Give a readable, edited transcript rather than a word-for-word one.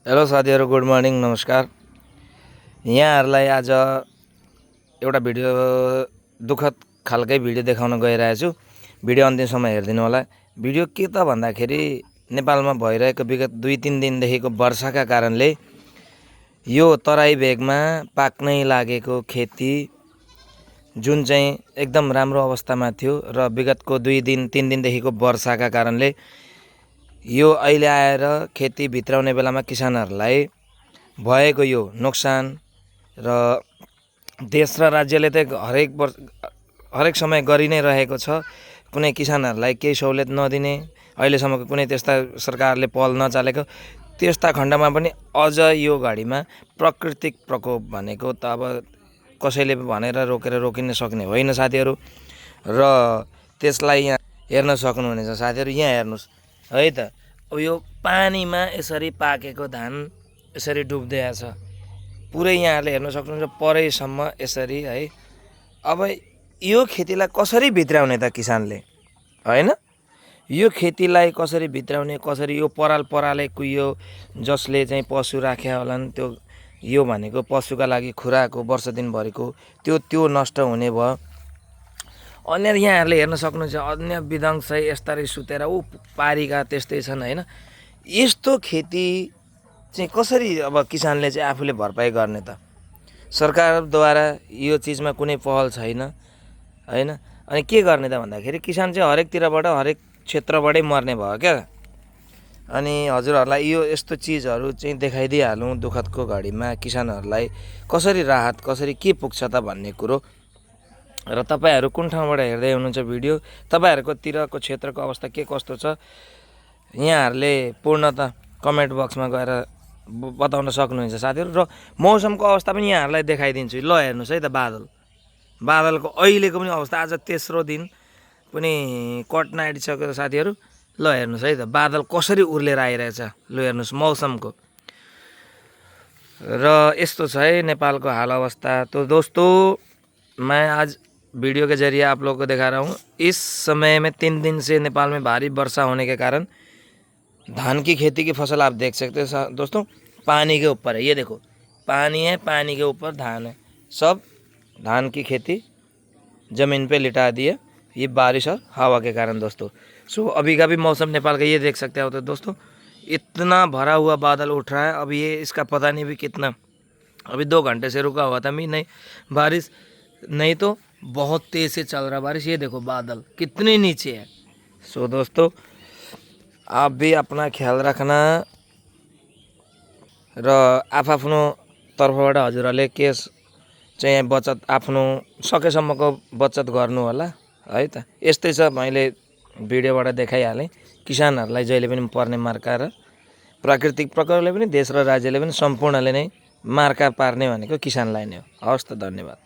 Hello साथीहरु, good morning, नमस्कार। यहाँहरुलाई आज एउटा भिडियो दुःखद खालकै भिडियो देखाउन गइरहेको छु। भिडियो अन्तिमसम्म हेर्दिनु होला। भिडियो के त भन्दाखेरि नेपालमा भइरहेको विगत 2-3 दिनदेखिको वर्षाका कारणले यो तराई भेगमा पाक्नै लागेको खेती जुन चाहिँ एकदम राम्रो अवस्थामा थियो र विगतको 2-3 दिनदेखिको वर्षाका कारणले यो अहिले आएर खेती भित्राउने बेलामा किसानहरूलाई भएको यो नोक्सान र देश र राज्यले त हरेक समय गरि नै रहेको छ। कुनै किसानहरूलाई केही सहुलियत नदिने, अहिलेसम्मको कुनै त्यस्ता सरकारले पहल नचालेको, त्यस्ता खण्डमा पनि अझ यो घडीमा प्राकृतिक प्रकोप भनेको त अब कसैले भनेर रोकिन सक्ने होइन साथीहरू। र त्यसलाई यहाँ हेर्न सक्नुहुनेछ साथीहरू, यहाँ हेर्नुस् है त। अब यो पानीमा यसरी पाकेको धान यसरी डुब्दै छ, पुरै यहाँहरूले हेर्न सक्नुहुन्छ परैसम्म यसरी है। अब यो खेतीलाई कसरी भित्राउने त किसानले, हैन? यो खेतीलाई कसरी भित्राउने, कसरी यो परालै कुहियो, जसले चाहिँ पशु राख्या होलान्, त्यो यो भनेको पशुका लागि खुराक हो वर्ष दिनभरिको, त्यो नष्ट हुने भयो। अन्य यहाँहरूले हेर्न सक्नुहुन्छ अन्य विध्वंस यस्ता सुतेर ऊ पारीका त्यस्तै छन्, हैन? यस्तो खेती चाहिँ कसरी अब किसानले चाहिँ आफूले भरपाई गर्ने त? सरकारद्वारा यो चिजमा कुनै पहल छैन, हैन? अनि के गर्ने त भन्दाखेरि किसान चाहिँ हरेकतिरबाट हरेक क्षेत्रबाटै मर्ने भयो क्या। अनि हजुरहरूलाई यो यस्तो चिजहरू चाहिँ देखाइदिइहालौँ दुःखदको घडीमा किसानहरूलाई कसरी राहत, कसरी के पुग्छ त भन्ने कुरो। र तपाईहरु कुन ठाउँबाट हेर्दै हुनुहुन्छ भिडियो, तपाईहरुको तिरको क्षेत्रको अवस्था के कस्तो छ, यहाँहरूले पूर्णतः कमेन्ट बक्समा गएर बताउन सक्नुहुन्छ साथीहरु। र मौसमको अवस्था पनि यहाँहरूलाई देखाइदिन्छु। ल हेर्नुस् है त, बादलको अहिलेको पनि अवस्था, आज तेस्रो दिन पनि कट्न आँटिसक्यो साथीहरु। ल हेर्नुस् है त, बादल कसरी उर्लेर आइरहेछ। ल हेर्नुस् मौसमको। र यस्तो छ है नेपालको हाल अवस्था। तो दोस्तों, मैं आज वीडियो के जरिए आप लोगों को दिखा रहा हूँ, इस समय में 3 दिन से नेपाल में भारी वर्षा होने के कारण धान की खेती की फसल आप देख सकते हैं दोस्तों, पानी के ऊपर है। ये देखो पानी है, पानी के ऊपर धान है, सब धान की खेती ज़मीन पे लिटा दी है, ये बारिश और हवा के कारण दोस्तों। सो अभी का भी मौसम नेपाल का ये देख सकते हो तो दोस्तों, इतना भरा हुआ बादल उठ रहा है। अब ये इसका पता नहीं भी कितना, अभी 2 घंटे से रुका हुआ था भी नहीं बारिश, नहीं तो बहुत तेज से चल रहा बारिश। ये देखो बादल कितने नीचे है। सो दोस्तों, आप भी अपना ख्याल रखना र आफ्नो तर्फबाट हजुरहरूले के चाहिँ बचत, आफ्नो सकेसम्मको बचत गर्नु होला है त। यस्तै छ, मैले भिडियोबाट देखाइहालेँ। किसानहरूलाई जहिले पनि पर्ने मार्का र प्राकृतिक प्रकोपले पनि देश र राज्यले पनि सम्पूर्णले नै मार्का पार्ने भनेको किसानलाई नै हो। हवस् त, धन्यवाद।